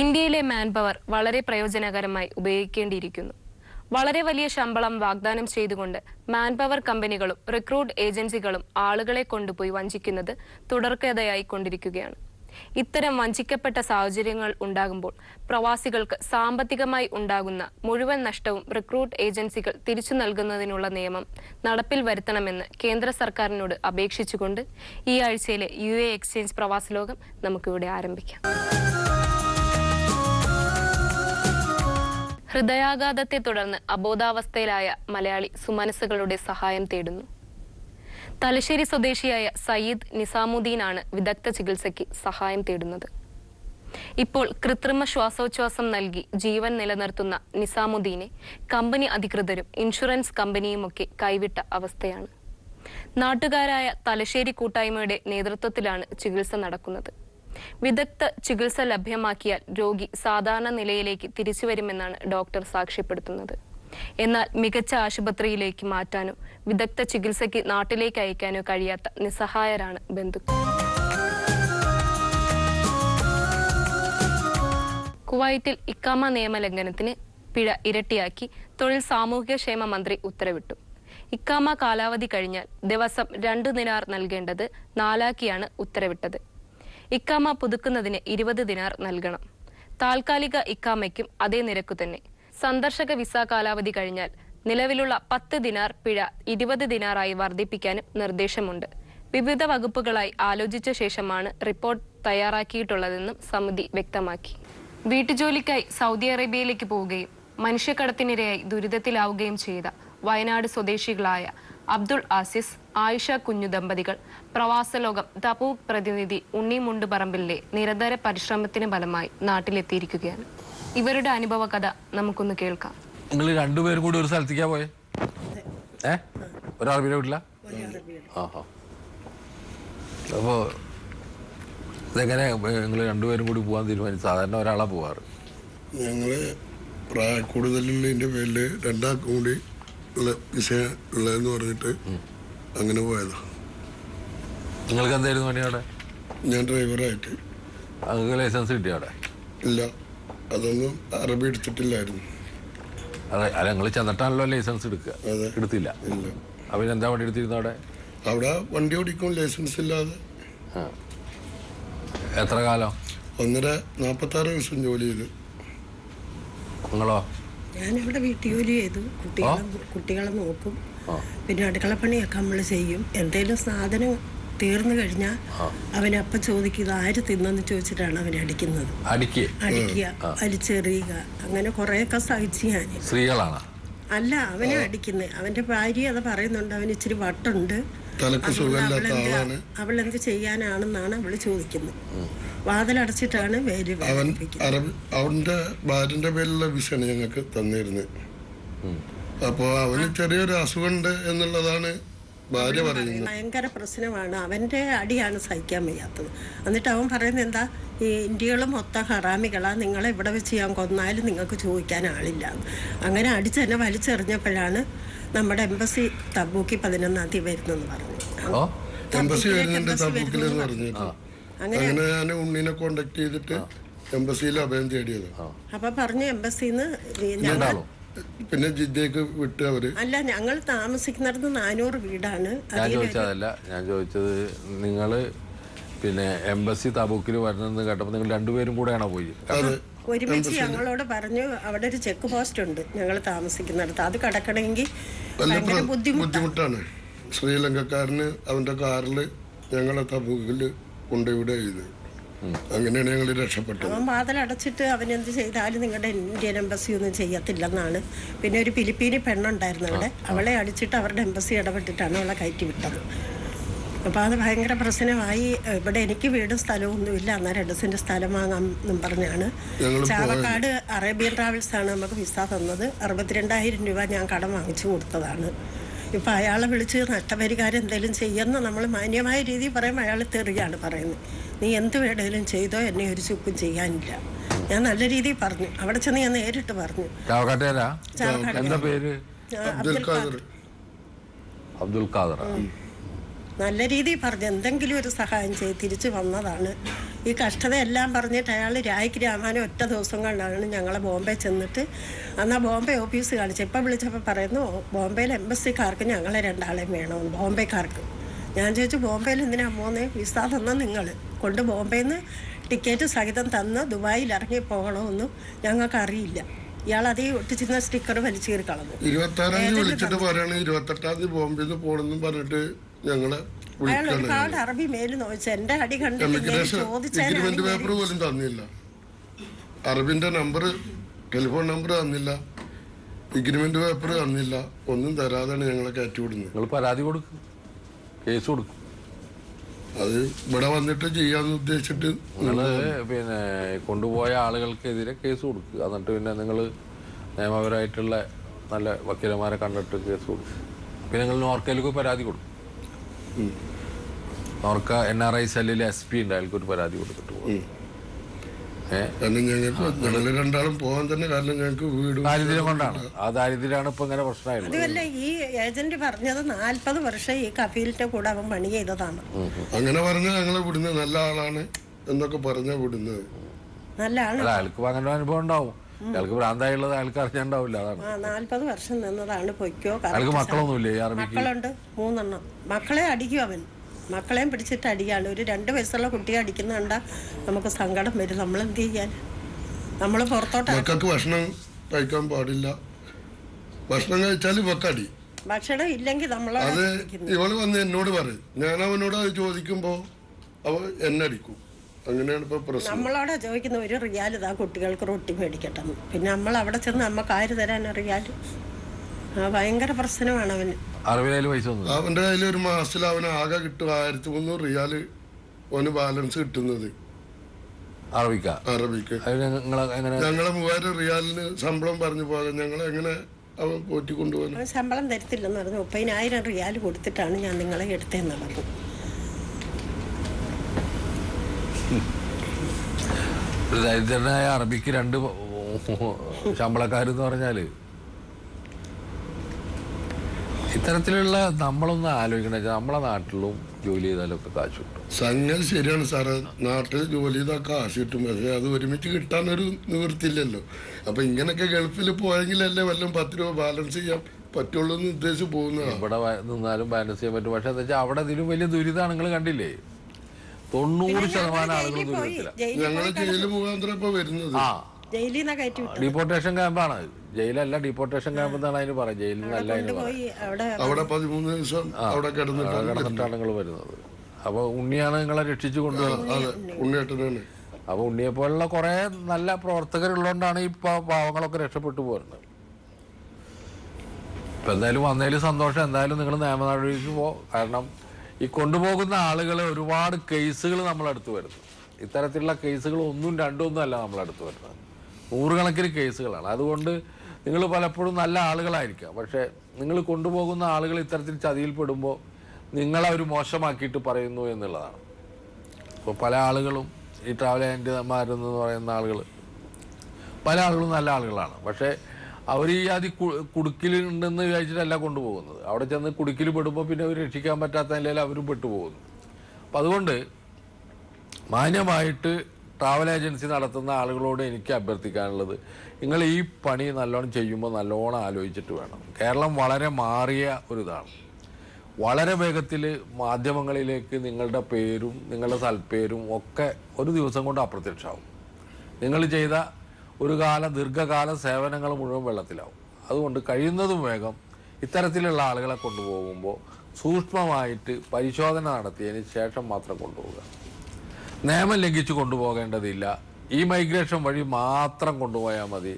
ഇന്ത്യയിലെ man power വളരെ പ്രയോജനകരമായി ഉപയോഗിക്കേണ്ടിയിരിക്കുന്നു. വളരെ വലിയ ശമ്പളം വാഗ്ദാനം ചെയ്തുകൊണ്ട് മാൻ പവർ കമ്പനികളും റിക്രൂട്ട് ഏജൻസികളും ആളുകളെ കൊണ്ടുപോയി വഞ്ചിക്കുന്നത് തുടർക്കഥയായി കൊണ്ടിരിക്കുകയാണ്. ഇത്തരം വഞ്ചിക്കപ്പെട്ട സാഹചര്യങ്ങൾ ഉണ്ടാകുമ്പോൾ പ്രവാസികൾക്ക് സാമ്പത്തികമായി ഉണ്ടാകുന്ന മുഴുവൻ നഷ്ടവും റിക്രൂട്ട് ഏജൻസികൾ തിരിച്ചു നൽകുന്നതിനുള്ള നിയമം നടപ്പിൽ വരുത്തണമെന്ന് കേന്ദ്ര സർക്കാരിനോട് അപേക്ഷിച്ചുകൊണ്ട് ഈ ആഴ്ചയിലെ UAE എക്സ്ചേഞ്ച് പ്രവാസ ലോകം നമുക്കിവിടെ ആരംഭിക്കാം. ഹൃദയാഘാതത്തെ തുടർന്ന് അബോധാവസ്ഥയിലായ മലയാളി സുമനസ്സുകളുടെ സഹായം തേടുന്നു. തലശ്ശേരി സ്വദേശിയായ സയ്യിദ് നിസാമുദ്ദീനാണ് വിദഗ്ധ ചികിത്സയ്ക്ക് സഹായം തേടുന്നത്. ഇപ്പോൾ കൃത്രിമ ശ്വാസോച്ഛ്വാസം നൽകി ജീവൻ നിലനിർത്തുന്ന നിസാമുദ്ദീനെ കമ്പനി അധികൃതരും ഇൻഷുറൻസ് കമ്പനിയുമൊക്കെ കൈവിട്ട അവസ്ഥയാണ്. നാട്ടുകാരായ തലശ്ശേരി കൂട്ടായ്മയുടെ നേതൃത്വത്തിലാണ് ചികിത്സ നടക്കുന്നത്. വിദഗ്ധ ചികിത്സ ലഭ്യമാക്കിയാൽ രോഗി സാധാരണ നിലയിലേക്ക് തിരിച്ചുവരുമെന്നാണ് ഡോക്ടർ സാക്ഷ്യപ്പെടുത്തുന്നത്. എന്നാൽ മികച്ച ആശുപത്രിയിലേക്ക് മാറ്റാനോ വിദഗ്ധ ചികിത്സയ്ക്ക് നാട്ടിലേക്ക് അയക്കാനോ കഴിയാത്ത നിസ്സഹായരാണ് ബന്ധുക്കൾ. കുവൈറ്റിൽ ഇക്കാമ നിയമലംഘനത്തിന് പിഴ ഇരട്ടിയാക്കി തൊഴിൽ സാമൂഹികക്ഷേമ മന്ത്രി ഉത്തരവിട്ടു. ഇക്കാമ കാലാവധി കഴിഞ്ഞാൽ ദിവസം 2 ദിനാർ നൽകേണ്ടത് 4 ഉത്തരവിട്ടത്. ഇക്കാമ പുതുക്കുന്നതിന് 20 ദിനാർ നൽകണം. താൽക്കാലിക ഇക്കാമയ്ക്കും അതേ നിരക്കു തന്നെ. സന്ദർശക വിസ കാലാവധി കഴിഞ്ഞാൽ നിലവിലുള്ള 10 ദിനാർ പിഴ 20 ദിനാറായി വർദ്ധിപ്പിക്കാനും നിർദ്ദേശമുണ്ട്. വിവിധ വകുപ്പുകളായി ആലോചിച്ച ശേഷമാണ് റിപ്പോർട്ട് തയ്യാറാക്കിയിട്ടുള്ളതെന്നും സമിതി വ്യക്തമാക്കി. വീട്ടുജോലിക്കായി സൗദി അറേബ്യയിലേക്ക് പോവുകയും മനുഷ്യക്കടത്തിനിരയായി ദുരിതത്തിലാവുകയും ചെയ്ത വയനാട് സ്വദേശികളായ അബ്ദുൾ ആസിസ്, ആയിഷ കുഞ്ഞു ദമ്പതികൾ പ്രവാസ ലോകം തബൂക്ക് പ്രതിനിധി ഉണ്ണി മുണ്ടുപറമ്പിലെ നിരന്തര പരിശ്രമത്തിന് ഫലമായി നാട്ടിലെത്തിയിരിക്കുകയാണ്. ഇവരുടെ അനുഭവ കഥ നമുക്കൊന്ന് കേൾക്കാം. നിങ്ങൾ രണ്ടുപേരും കൂടി ഒരു സ്ഥലത്തേക്കാ പോയെ? ഒരറബിയുടെ വീട്ടില? അപ്പോ ഇതെങ്ങനെ നിങ്ങൾ രണ്ടുപേരും കൂടി പോകാൻ തീരുമാനിച്ചു? സാധാരണ ഒരാളാ പോവാറ്. ഞങ്ങള് പ്രായ കൂടുതലിന്റെ പേരില് രണ്ടാൾക്കും കൂടി ഉള്ള വിഷയം ഉള്ളതെന്ന് പറഞ്ഞിട്ട് അങ്ങനെ പോയതാ. നിങ്ങൾക്ക് എന്തായിരുന്നു പണി അവിടെ? ഞാൻ ഡ്രൈവറായിട്ട്. നിങ്ങൾക്ക് ലൈസൻസ് കിട്ടിയ അവിടെ? ഇല്ല, അതൊന്നും അറബി എടുത്തിട്ടില്ലായിരുന്നു. അതെ, അല്ല നിങ്ങൾ ചെന്നിട്ടാണല്ലോ ലൈസൻസ് എടുക്കുക. എടുത്തില്ല? ഇല്ല. അപ്പൊ എന്താ വണ്ടി എടുത്തിരുന്നു അവിടെ? അവിടെ വണ്ടി ഓടിക്കും ലൈസൻസ് ഇല്ലാതെ. എത്ര കാലം? 46 ദിവസം ജോലി ചെയ്തു. നിങ്ങളോ? ഞാനിവിടെ വീട്ടു ജോലി ചെയ്തു. കുട്ടികളെ നോക്കും. പിന്നെ അടുക്കളപ്പണിയൊക്കെ നമ്മൾ ചെയ്യും. എന്തെങ്കിലും സാധനം തീർന്നു കഴിഞ്ഞാൽ അവനപ്പം ചോദിക്കും ഇത് ആര് തിന്നെന്ന് ചോദിച്ചിട്ടാണ് അവനെ അടിക്കുന്നത്. അടിക്കുക, വലിച്ചെറിയുക, അങ്ങനെ കുറേയൊക്കെ സഹിച്ച് ഞാൻ. സ്ത്രീകളാണ്? അല്ല, അവനെ അടിക്കുന്നത്. അവന്റെ ഭാര്യ അത് പറയുന്നുണ്ട്, അവന് ഇച്ചിരി വട്ടുണ്ട്, അവളെന്ത് ചെയ്യാനാണെന്നാണ് അവള് ചോദിക്കുന്നത്. വാതിലടച്ചിട്ടാണ് അവന്റെ ഭാര്യന്റെ പേരിലുള്ള വിഷയാണ് ഞങ്ങൾക്ക് തന്നിരുന്നത്. അപ്പൊ അവന് ചെറിയൊരു അസുഖമുണ്ട് എന്നുള്ളതാണ് ഭാര്യ പറയുന്നത്. ഭയങ്കര പ്രശ്നമാണ്. അവന്റെ അടിയാണ് സഹിക്കാൻ വയ്യാത്തത്. എന്നിട്ട് അവൻ പറയുന്നത് എന്താ, ഈ ഇന്ത്യകളും മൊത്തം ഹറാമികളാ, നിങ്ങളെ ഇവിടെ വെച്ച് ഞാൻ കൊന്നാലും നിങ്ങൾക്ക് ചോദിക്കാൻ ആളില്ല. അങ്ങനെ അടിച്ച് തന്നെ വലിച്ചെറിഞ്ഞപ്പോഴാണ് നമ്മുടെ എംബസി തബൂക്കി 11-ാം തീയതി വരുന്നെന്ന് പറഞ്ഞു. എംബസി വരുന്നുണ്ട് തബൂക്കിലെന്ന് പറഞ്ഞിട്ട് അങ്ങനെ ഞാൻ ഉണ്ണിനെ കോണ്ടാക്ട് ചെയ്തിട്ട് എംബസിയിൽ അഭയം തേടിയത്. അപ്പൊ പറഞ്ഞു എംബസിന്ന് പിന്നെ ജിദ്ദയ്ക്ക് വിട്ട് അവര്. അല്ല, ഞങ്ങൾ താമസിക്കുന്നിടത്ത് 400 വീടാണ്. ഞാൻ ചോദിച്ചത് നിങ്ങള് പിന്നെ എംബസി തബൂക്കിൽ വരണമെന്ന് കേട്ടപ്പോ നിങ്ങൾ രണ്ടുപേരും കൂടെയാണോ പോയി? ഒരുമിച്ച് ഞങ്ങളോട് പറഞ്ഞു അവിടെ ഒരു ചെക്ക് പോസ്റ്റ് ഉണ്ട് ഞങ്ങൾ താമസിക്കുന്നിടത്ത്, അത് കടക്കണമെങ്കിൽ ഭയങ്കര ബുദ്ധിമുട്ടാണ്. ശ്രീലങ്കക്കാരന് അവന്റെ കാറില് ഞങ്ങളെ തബൂക്കില് കൊണ്ടുവിടെ ചെയ്ത്. അങ്ങനെയാണ് ഞങ്ങൾ രക്ഷപ്പെട്ടത്. അവൻ വാതിലടച്ചിട്ട് അവനെന്ത് ചെയ്താലും നിങ്ങളുടെ ഇന്ത്യൻ എംബസി ഒന്നും ചെയ്യത്തില്ലെന്നാണ്. പിന്നെ ഒരു ഫിലിപ്പീനി പെണ്ണുണ്ടായിരുന്നു അവിടെ, അവളെ അടിച്ചിട്ട് അവരുടെ എംബസി ഇടപെട്ടിട്ടാണ് അവളെ കയറ്റി വിട്ടത്. അപ്പോൾ അത് ഭയങ്കര പ്രശ്നമായി. ഇവിടെ എനിക്ക് വീടും സ്ഥലവും ഒന്നുമില്ല, എന്നാൽ 2 സെന്റ് സ്ഥലം വാങ്ങാമെന്നും പറഞ്ഞാണ്. ചാവക്കാട് അറേബ്യൻ ട്രാവൽസാണ് നമുക്ക് വിസ തന്നത്. 62,000 രൂപ ഞാൻ കടം വാങ്ങിച്ചു കൊടുത്തതാണ്. ഇപ്പം അയാളെ വിളിച്ച് നഷ്ടപരിഹാരം എന്തെങ്കിലും ചെയ്യുന്ന നമ്മൾ മാന്യമായ രീതിയിൽ പറയുമ്പോൾ അയാൾ തെറിയാണ് പറയുന്നത്. നീ എന്ത് വേണേലും ചെയ്തോ, എന്നെ ഒരു ചുക്കും ചെയ്യാനില്ല. ഞാൻ നല്ല രീതിയിൽ പറഞ്ഞു. അവിടെ ചെന്ന് ഞാൻ നേരിട്ട് പറഞ്ഞു. അബ്ദുൽ ഖാദർ. നല്ല രീതിയിൽ പറഞ്ഞ് എന്തെങ്കിലും ഒരു സഹായം ചെയ്ത് തിരിച്ചു വന്നതാണ്. ഈ കഷ്ടതയെല്ലാം പറഞ്ഞിട്ട് അയാൾ രായ്ക്ക് രാമാനും ഒറ്റ ദിവസം കൊണ്ടാണ് ഞങ്ങളെ ബോംബെ ചെന്നിട്ട് എന്നാൽ ബോംബെ ഓഫീസ് കാണിച്ചു. ഇപ്പം വിളിച്ചപ്പോൾ പറയുന്നു ബോംബെയിലെ എംബസിക്കാർക്ക് ഞങ്ങളെ 2 ആളെയും വേണമെന്ന്, ബോംബെക്കാർക്ക്. ഞാൻ ചോദിച്ചു ബോംബെയിൽ എന്തിനാ പോന്നേ? വിസ തന്ന നിങ്ങൾ കൊണ്ട് ബോംബെയിൽ നിന്ന് ടിക്കറ്റ് സഹിതം തന്ന് ദുബായിൽ ഇറങ്ങി പോകണമെന്നും ഞങ്ങൾക്ക് അറിയില്ല. ഇയാൾ അതേ ഒട്ടിച്ചിരുന്ന സ്റ്റിക്കർ വലിച്ചു കയറി കളഞ്ഞു. 26-ാം തീയതി വിളിച്ചിട്ട് പറയാണ് 28-ാം തീയതി ബോംബെയിൽ നിന്ന് പോകണമെന്നും പറഞ്ഞിട്ട് ഞങ്ങളെ അയാൾ ഒരുപാട് അറബി മേല് നോച്ചു. എന്റെ അടി എഗ്രിമെന്റ് പേപ്പർ പോലും തന്നില്ല, അറബിന്റെ നമ്പർ, ടെലിഫോൺ നമ്പർ തന്നില്ല, എഗ്രിമെന്റ് പേപ്പർ തന്നില്ല, ഒന്നും തരാതാണ് ഞങ്ങളെ കയറ്റിവിടുന്നത്. നിങ്ങൾ പരാതി കൊടുക്കും, കേസ് കൊടുക്കും. അത് ഇവിടെ വന്നിട്ട് ചെയ്യാന്ന് ഉദ്ദേശിച്ചിട്ട് നിങ്ങൾ പിന്നെ കൊണ്ടുപോയ ആളുകൾക്കെതിരെ കേസ് കൊടുക്കുക. എന്നിട്ട് പിന്നെ നിങ്ങൾ നിയമപരമായിട്ടുള്ള നല്ല വക്കീലന്മാരെ കണ്ടിട്ട് കേസ് കൊടുക്കും. പിന്നെ നിങ്ങൾ നോർക്കയിലേക്ക് പരാതി കൊടുക്കും. നോർക്ക NRI സെല്ലിൽ SP ഉണ്ട്, അയാൾക്കൊരു പരാതി കൊടുത്തിട്ട് പോകും. കാരണം ഞങ്ങൾ 2 ആളും പോകാൻ തന്നെ കാരണം ഞങ്ങൾക്ക് വീട് ദാരിദ്ര്യം കൊണ്ടാണ്. ആ ദാരിദ്ര്യമാണ് ഇപ്പൊ ഇങ്ങനെ പ്രശ്നമായത്. അതുമല്ല ഈ ഏജന്റ് പറഞ്ഞത് 40 വർഷം ഈ കഫീലിന്റെ കൂടെ അവൻ പണി ചെയ്തതാണ്. അങ്ങനെ പറഞ്ഞ ഞങ്ങളെ വിടുന്നത് നല്ല ആളാണ് എന്നൊക്കെ പറഞ്ഞ വിടുന്നത്. നല്ല ആളാണ്. അയാൾക്ക് അങ്ങനെ അനുഭവം ഉണ്ടാവും. അയാൾക്ക് ഭ്രാന്തായുള്ളത് അയാൾക്ക് അറിഞ്ഞുണ്ടാവില്ല. അതാണ് 40 വർഷം നിന്നതാണ്. പൊയ്ക്കോ. അയാൾക്ക് മക്കളൊന്നുമില്ലേ? മക്കളുണ്ട് 3 എണ്ണം. മക്കളെ അടിക്കും അവൻ, മക്കളെയും പിടിച്ചിട്ട് അടിയാണ്. ഒരു 2 വയസ്സുള്ള കുട്ടിയെ അടിക്കുന്ന കണ്ടാൽ നമുക്ക് സങ്കടം വരും. നമ്മളെന്ത് ചെയ്യാൻ? നമ്മൾ പുറത്തോട്ട് മക്കൾക്ക് ഭക്ഷണം കഴിക്കാൻ പാടില്ല, ഭക്ഷണം കഴിച്ചാൽ മക്കടി. ഭക്ഷണം ഇല്ലെങ്കിൽ അത് ഇവള് വന്ന് എന്നോട് പറയും, ഞാൻ അവനോട് അത് ചോദിക്കുമ്പോ അവ എന്നെ അടിക്കും. അങ്ങനെയാണ് ഇപ്പൊ പ്രശ്നം. നമ്മളോടാ ചോദിക്കുന്ന 1 റിയാൽ ഇതാ കുട്ടികൾക്ക് റൊട്ടി മേടിക്കട്ടെ. പിന്നെ നമ്മൾ അവിടെ ചെന്ന് നമുക്ക് ആര് തരാൻ റിയാൽ? ഭയങ്കര പ്രശ്നമാണ് അവന്. അവന്റെ കയ്യിൽ ഒരു മാസത്തിൽ അവന് ആകെ കിട്ടും 1300 റിയാല് അവന് ബാലൻസ് കിട്ടുന്നത് അറബിക്ക്. ഞങ്ങളെ 3000 റിയാലിന് ശമ്പളം പറഞ്ഞു പോകാൻ ഞങ്ങളെ എങ്ങനെ അവൻ പോറ്റിക്കൊണ്ടുപോകാൻ? ശമ്പളം തരത്തില്ലെന്ന് പറഞ്ഞു. 30,000 റിയാൽ കൊടുത്തിട്ടാണ് ഞാൻ നിങ്ങളെ എടുത്തതെന്ന് പറഞ്ഞു. ദരിദ്രനായ അറബിക്ക് 2 ശമ്പളക്കാരെന്ന് പറഞ്ഞാല് ഇത്തരത്തിലുള്ള നമ്മളൊന്നും ആലോചിക്കണ നമ്മളെ നാട്ടിലും ജോലി ചെയ്താലൊക്കെ കാശ് കിട്ടും. സംഗതി ശരിയാണ് സാറേ, നാട്ടിൽ ജോലി ചെയ്താൽ കാശ് കിട്ടും. പക്ഷെ അത് ഒരുമിച്ച് കിട്ടാനൊരു നിവൃത്തിയില്ലല്ലോ. അപ്പൊ ഇങ്ങനൊക്കെ ഗൾഫിൽ പോയെങ്കിലല്ലേ വല്ലതും 10 രൂപ ബാലൻസ് ചെയ്യാൻ പറ്റുള്ളൂ എന്ന് ഉദ്ദേശിച്ച് പോകുന്നത്. ഇവിടെ നിന്നാലും ബാലൻസ് ചെയ്യാൻ പറ്റും. പക്ഷെ എന്താ വെച്ചാൽ അവിടെ ഇതിലും വലിയ ദുരിതമാണ്. നിങ്ങൾ കണ്ടില്ലേ, 90% ആളുകൾ ദുരിതത്തില്ല. ഞങ്ങള് ജയിലിൽ മുഖാന്തരം ഇപ്പൊ വരുന്നത് ഡീപ്പോർട്ടേഷൻ ക്യാമ്പാണ്. ജയിലല്ല, ഡീപ്പോർട്ടേഷൻ ക്യാമ്പ് എന്നാണ് അതിന് പറയാം. ജയിലിൽ നിന്നല്ല അതിന് അവിടെ 13 ദിവസം അവിടെ കിടന്നിട്ടാണ് നിങ്ങൾ വരുന്നത്. അപ്പൊ ഉണ്ണിയാണ് നിങ്ങളെ രക്ഷിച്ചു കൊണ്ടുവരുന്നത്. ഉണ്ണിയേട്ടനാണ്. അപ്പൊ ഉണ്ണിയെ പോലുള്ള കുറെ നല്ല പ്രവർത്തകരുള്ളതുകൊണ്ടാണ് ഈ പാവങ്ങളൊക്കെ രക്ഷപ്പെട്ടു പോരുന്നത്. ഇപ്പൊ എന്തായാലും വന്നതിൽ സന്തോഷം. എന്തായാലും നിങ്ങൾ നിയമ നടപടിക്ക് കാരണം ഈ കൊണ്ടുപോകുന്ന ആളുകളെ ഒരുപാട് കേസുകൾ നമ്മളടുത്ത് വരുന്നു. ഇത്തരത്തിലുള്ള കേസുകൾ 1ഉം 2ഉം അല്ല നമ്മളടുത്ത് വരുന്നത്, 100 കണക്കിന് കേസുകളാണ്. അതുകൊണ്ട് നിങ്ങൾ പലപ്പോഴും നല്ല ആളുകളായിരിക്കാം, പക്ഷേ നിങ്ങൾ കൊണ്ടുപോകുന്ന ആളുകൾ ഇത്തരത്തിൽ ചതിയിൽപ്പെടുമ്പോൾ നിങ്ങളെ ഒരു മോശമാക്കിയിട്ട് പറയുന്നു എന്നുള്ളതാണ്. അപ്പോൾ പല ആളുകളും ഈ ട്രാവൽ ഏജന്റുമാരെന്ന് പറയുന്ന ആളുകൾ പല ആളുകളും നല്ല ആളുകളാണ്. പക്ഷേ അവർ ഈ ആദ്യം കുടുക്കിലുണ്ടെന്ന് വിചാരിച്ചിട്ടല്ല കൊണ്ടുപോകുന്നത്. അവിടെ ചെന്ന് കുടുക്കിൽ പെടുമ്പോൾ പിന്നെ അവർ രക്ഷിക്കാൻ പറ്റാത്ത നിലയിൽ അവരും പെട്ടുപോകുന്നു. അപ്പം അതുകൊണ്ട് മാന്യമായിട്ട് ട്രാവൽ ഏജൻസി നടത്തുന്ന ആളുകളോട് എനിക്ക് അഭ്യർത്ഥിക്കാനുള്ളത്, നിങ്ങൾ ഈ പണി നല്ലോണം ചെയ്യുമ്പോൾ നല്ലോണം ആലോചിച്ചിട്ട് വേണം. കേരളം വളരെ മാറിയ ഒരിതാണ്. വളരെ വേഗത്തിൽ മാധ്യമങ്ങളിലേക്ക് നിങ്ങളുടെ പേരും നിങ്ങളുടെ സൽപ്പേരും ഒക്കെ ഒരു ദിവസം കൊണ്ട് അപ്രത്യക്ഷമാവും. നിങ്ങൾ ചെയ്ത ഒരു ദീർഘകാല സേവനങ്ങൾ മുഴുവൻ വെള്ളത്തിലാവും. അതുകൊണ്ട് കഴിയുന്നതും വേഗം ഇത്തരത്തിലുള്ള ആളുകളെ കൊണ്ടുപോകുമ്പോൾ സൂക്ഷ്മമായിട്ട് പരിശോധന നടത്തിയതിന് ശേഷം മാത്രം കൊണ്ടുപോകുക. നിയമം ലംഘിച്ച് കൊണ്ടുപോകേണ്ടതില്ല. ഈ മൈഗ്രേഷൻ വഴി മാത്രം കൊണ്ടുപോയാൽ മതി.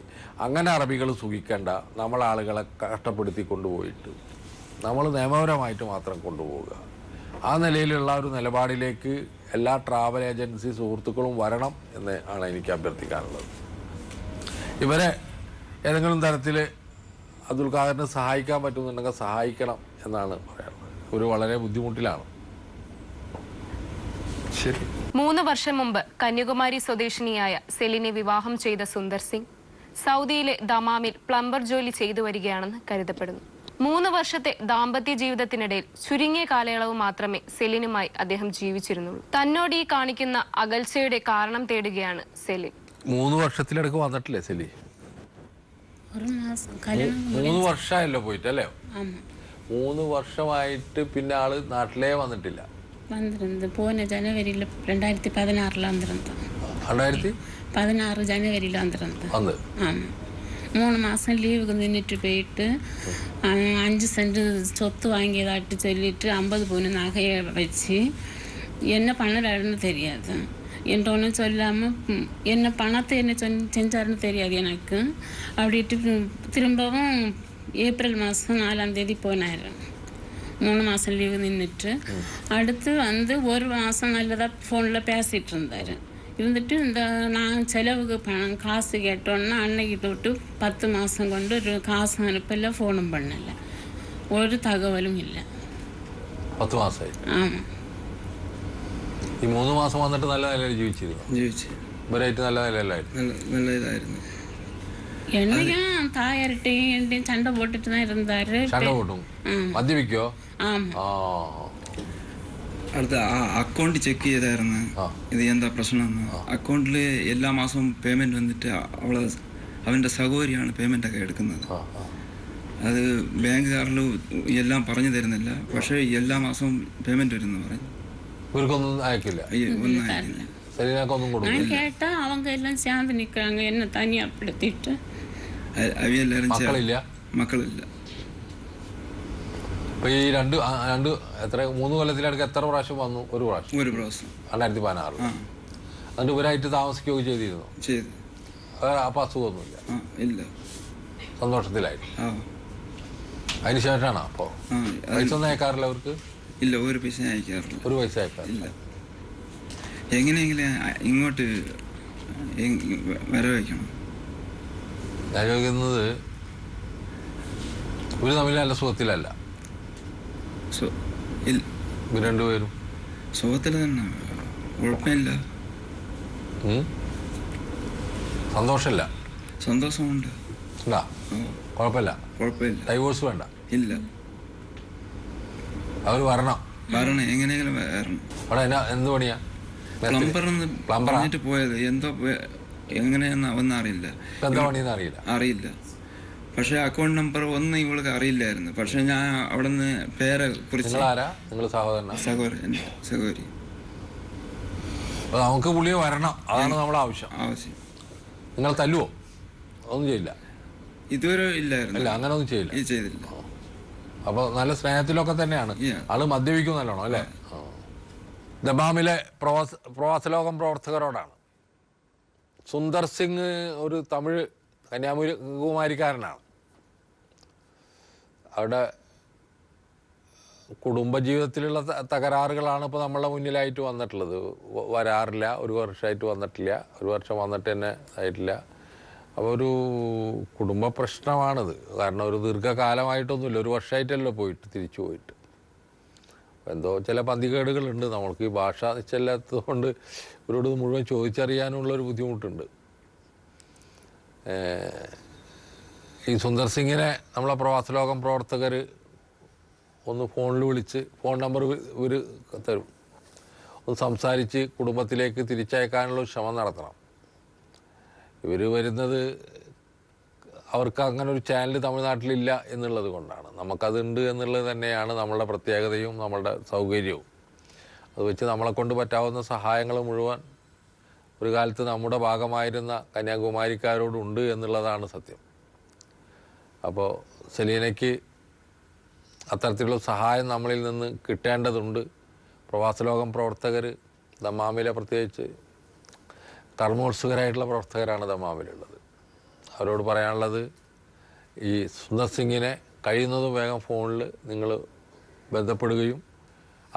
അങ്ങനെ അറബികൾ സുഖിക്കേണ്ട. നമ്മളാളുകളെ കഷ്ടപ്പെടുത്തി കൊണ്ടുപോയിട്ട് നമ്മൾ നിയമപരമായിട്ട് മാത്രം കൊണ്ടുപോവുക. ആ നിലയിലുള്ള ഒരു നിലപാടിലേക്ക് എല്ലാ ട്രാവൽ ഏജൻസി സുഹൃത്തുക്കളും വരണം എന്ന് ആണ് എനിക്ക് അഭ്യർത്ഥിക്കാനുള്ളത്. ഇവരെ ഏതെങ്കിലും തരത്തിൽ അബ്ദുൽ ഖാദറിനെ സഹായിക്കാൻ പറ്റുന്നുണ്ടെങ്കിൽ സഹായിക്കണം എന്നാണ് പറയാനുള്ളത്. ഒരു വളരെ ബുദ്ധിമുട്ടിലാണ്. ശരി. 3 വർഷം മുമ്പ് കന്യാകുമാരി സ്വദേശിനിയായ സെലിനെ വിവാഹം ചെയ്ത സുന്ദർ സിംഗ് സൗദിയിലെ ദമാമിൽ പ്ലംബർ ജോലി ചെയ്തു വരികയാണെന്ന് കരുതപ്പെടുന്നു. 3 വർഷത്തെ ദാമ്പത്യ ജീവിതത്തിനിടയിൽ ചുരുങ്ങിയ കാലയളവ് മാത്രമേ സെലിനുമായി അദ്ദേഹം ജീവിച്ചിരുന്നുള്ളൂ. തന്നോട് ഈ കാണിക്കുന്ന അകൽച്ചയുടെ കാരണം തേടുകയാണ് സെലിൻ. 3 വർഷത്തിലിടക്ക് വന്നിട്ടില്ലേ സെലി? 3 വർഷമായല്ലോ പോയിട്ടല്ലേ? 3 വർഷമായിട്ട് പിന്നെ ആള് നാട്ടിലേ വന്നിട്ടില്ല. പോന ജനുവരിയിൽ 2016 2016 ജനുവരിയിൽ വന്നിരുന്നത്. 3 മാസം ലീവ് നിന്നിട്ട് പോയിട്ട് 5 സെന്റ് சொத்து வாங்கியதாட்டு சொல்லிட்டு 50 பவுன் நகையை வச்சு என்ன பண்ணறாருன்னு தெரியாது. என்கிட்ட ஒன்றும் சொல்லாமல் என்ன பணத்தை என்ன செஞ்சாருன்னு தெரியாது எனக்கு. அப்படின்ட்டு திரும்பவும் ஏப்ரல் மாதம் 4ஆம் தேதி போனார். 3 மாதம் லீவு நின்றுட்டு அடுத்து வந்து 1 மாதம் நல்லதாக ஃபோனில் பேசிகிட்டு இருந்தார். இருந்துட்டு இந்த நான் செலவுக்கு பணம் காசு கேட்டோன்னா அன்னைக்கு தொட்டு 10 மாதம் கொண்டு காசு அனுப்பல, ஃபோனும் பண்ணலை, ஒரு தகவலும் இல்லை. 10 മാസമായി. ஆமாம். ഈ 3 മാസം വന്നിട്ട് നല്ല നിലയിൽ ജീവിച്ചിരുന്നു. ഇവരായിട്ട് നല്ല നിലയിലായിരുന്നു. നല്ല ഇതായിരുന്നു. என்னையும் தாயார்கிட்டையும் என்னையும் சண்டை போட்டுட்டு தான் இருந்தாரு. சண்டை போட்டும் മദ്യപിക്കോ? അടുത്ത അക്കൗണ്ട് ചെക്ക് ചെയ്തായിരുന്നു ഇത് എന്താ പ്രശ്നം. അക്കൗണ്ടിൽ എല്ലാ മാസവും പേയ്മെന്റ് വന്നിട്ട് അവൻ്റെ സഹോദരിയാണ് പേയ്മെന്റ് ഒക്കെ എടുക്കുന്നത്. അത് ബാങ്കുകാരിൽ എല്ലാം പറഞ്ഞു തരുന്നില്ല. പക്ഷേ എല്ലാ മാസവും പേയ്മെന്റ് വരുന്നു പറഞ്ഞു. ഇവർക്കൊന്നും അയക്കില്ല. நான் கேட்டா அவங்க எல்லாம் சேர்ந்து நிக்கிறாங்க, என்ன தனியாப்படுத்திட்டு. അവയെല്ലാരും മക്കളില്ല. അപ്പൊ ഈ രണ്ട് എത്ര 3 കൊല്ലത്തിലടക്ക് എത്ര പ്രാവശ്യം വന്നു? ഒരു പ്രാവശ്യം. 2016. അതിന്റെ ഇവരായിട്ട് താമസിക്കുകയൊക്കെ ചെയ്തിരുന്നു. അപ്പൊ അസുഖമൊന്നുമില്ല? ഇല്ല. സന്തോഷത്തിലായിട്ട്. അതിനുശേഷമാണ് അപ്പോ പൈസ ഒന്നും അയക്കാറില്ല അവർക്ക്? ഇല്ല, ഒരു പൈസ അയക്കാറില്ല. ഒരു പൈസ അയക്കാറില്ല. എങ്ങനെയെങ്കിലും ഇങ്ങോട്ട് വരവയ്ക്കണം. ഞാൻ ചോദിക്കുന്നത് ഇവര് തമ്മിൽ നല്ല സുഖത്തിലല്ല? ഇവർ രണ്ടുപേരും സുഖത്തിൽ തന്നെ, കുഴപ്പമില്ല. സന്തോഷമില്ല? സന്തോഷമുണ്ട്. കുഴപ്പമില്ല. ഡൈവോഴ്സ് വേണ്ട? ഇല്ല. അവർ വരണം. എങ്ങനെയെങ്കിലും വരണം. അവിടെ എന്ത് പണിയാ? പ്ലംബർ പറഞ്ഞിട്ട് പോയത് എന്തോ എങ്ങനെയാന്ന് ഒന്നും അറിയില്ല. എന്താ പണിയെന്ന് അറിയില്ല. പക്ഷെ അക്കൗണ്ട് നമ്പർ ഒന്നും ഇവൾക്ക് അറിയില്ലായിരുന്നു. പക്ഷെ ഞാൻ അവിടെ നിന്ന് പേരെ കുറിച്ച് സഹോദരി നമുക്ക് പുള്ളിയെ വരണം, അതാണ് നമ്മുടെ ആവശ്യം. നിങ്ങൾ തല്ലുവോ? ഒന്നും ചെയ്യില്ല? ഇതുവരെ ഇല്ലായിരുന്നു. അങ്ങനെ ഒന്നും ചെയ്തില്ല. അപ്പൊ നല്ല സ്നേഹത്തിലൊക്കെ തന്നെയാണ്. ആള് മദ്യപിക്കും നല്ലോണം അല്ലേ? ദമാമിലെ പ്രവാസലോകം പ്രവർത്തകരോടാണ്. സുന്ദർ സിംഗ് ഒരു തമിഴ് കന്യാകുമാരിക്കാരനാണ്. അവിടെ കുടുംബജീവിതത്തിലുള്ള തകരാറുകളാണ് ഇപ്പോൾ നമ്മളുടെ മുന്നിലായിട്ട് വന്നിട്ടുള്ളത്. വരാറില്ല, 1 വർഷമായിട്ട് വന്നിട്ടില്ല, 1 വർഷം വന്നിട്ട് തന്നെ ആയിട്ടില്ല. അപ്പോൾ ഒരു കുടുംബ പ്രശ്നമാണിത്. കാരണം ഒരു ദീർഘകാലമായിട്ടൊന്നുമില്ല, 1 വർഷമായിട്ടല്ലോ പോയിട്ട് തിരിച്ചു പോയിട്ട്. എന്തോ ചില പന്തികേടുകളുണ്ട്. നമ്മൾക്ക് ഈ ഭാഷ നിശ്ചയില്ലാത്തത് കൊണ്ട് ഇവരോട് മുഴുവൻ ചോദിച്ചറിയാനുള്ളൊരു ബുദ്ധിമുട്ടുണ്ട്. ഈ സുന്ദർ സിംഗിനെ നമ്മളെ പ്രവാസലോകം പ്രവർത്തകർ ഒന്ന് ഫോണിൽ വിളിച്ച്, ഫോൺ നമ്പർ ഇവർ തരും, ഒന്ന് സംസാരിച്ച് കുടുംബത്തിലേക്ക് തിരിച്ചയക്കാനുള്ള ശ്രമം നടത്തണം. ഇവർ വരുന്നത് അവർക്ക് അങ്ങനെ ഒരു ചാനൽ തമിഴ്നാട്ടിലില്ല എന്നുള്ളത് കൊണ്ടാണ്. നമുക്കതുണ്ട് എന്നുള്ളത് തന്നെയാണ് നമ്മളുടെ പ്രത്യേകതയും നമ്മളുടെ സൗകര്യവും. അത് വെച്ച് നമ്മളെ കൊണ്ട് പറ്റാവുന്ന സഹായങ്ങൾ മുഴുവൻ ഒരു കാലത്ത് നമ്മുടെ ഭാഗമായിരുന്ന കന്യാകുമാരിക്കാരോടുണ്ട് എന്നുള്ളതാണ് സത്യം. അപ്പോൾ സെലീനയ്ക്ക് അത്തരത്തിലുള്ള സഹായം നമ്മളിൽ നിന്ന് കിട്ടേണ്ടതുണ്ട്. പ്രവാസലോകം പ്രവർത്തകർ ദമാമിലെ, പ്രത്യേകിച്ച് കർമ്മോത്സുകരായിട്ടുള്ള പ്രവർത്തകരാണ് ദമാമിലുള്ളത്. അവരോട് പറയാനുള്ളത്, ഈ സുന്ദർ സിംഗിനെ കഴിയുന്നതും വേഗം ഫോണിൽ നിങ്ങൾ ബന്ധപ്പെടുകയും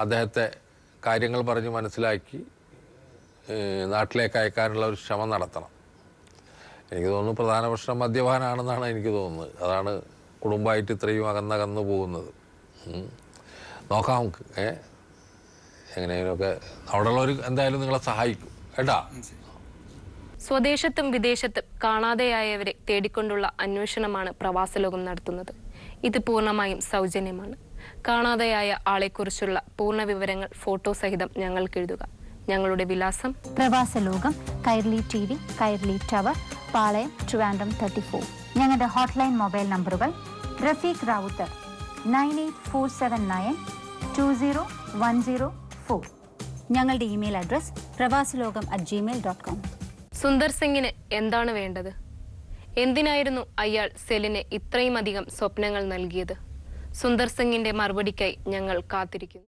അദ്ദേഹത്തെ കാര്യങ്ങൾ പറഞ്ഞ് മനസ്സിലാക്കി നാട്ടിലേക്ക് അയക്കാനുള്ള ഒരു ശ്രമം നടത്തണം. എനിക്ക് തോന്നുന്നു പ്രധാന പ്രശ്നം മദ്യപാനാണെന്നാണ് എനിക്ക് തോന്നുന്നത്. അതാണ് കുടുംബമായിട്ട് ഇത്രയും അകന്നകന്നു പോകുന്നത്. നോക്കാം നമുക്ക് എങ്ങനെയെങ്കിലുമൊക്കെ അവിടെയുള്ളവർ എന്തായാലും നിങ്ങളെ സഹായിക്കും കേട്ടാ. സ്വദേശത്തും വിദേശത്തും കാണാതെയായവരെ തേടിക്കൊണ്ടുള്ള അന്വേഷണമാണ് പ്രവാസലോകം നടത്തുന്നത്. ഇത് പൂർണ്ണമായും സൗജന്യമാണ്. കാണാതെയായ ആളെക്കുറിച്ചുള്ള പൂർണ്ണ വിവരങ്ങൾ ഫോട്ടോ സഹിതം ഞങ്ങൾക്ക് എഴുതുക. ഞങ്ങളുടെ വിലാസം: പ്രവാസലോകം, കൈർലി TV, കൈർലി ടവർ, പാളയം, ട്രിവാൻഡ്രം 34. ഞങ്ങളുടെ ഹോട്ട്ലൈൻ മൊബൈൽ നമ്പറുകൾ: റഫീഖ് റാവുത്തർ 9847920104. ഞങ്ങളുടെ ഇമെയിൽ അഡ്രസ് pravasaloகம்@gmail.com. സുന്ദർ സിംഗിന് എന്താണ് വേണ്ടത്? എന്തിനായിരുന്നു അയാൾ സെലിന് ഇത്രയും അധികം സ്വപ്നങ്ങൾ നൽകിയത്? സുന്ദർ സിംഗിന്റെ മറുപടിക്കായി ഞങ്ങൾ കാത്തിരിക്കുന്നു.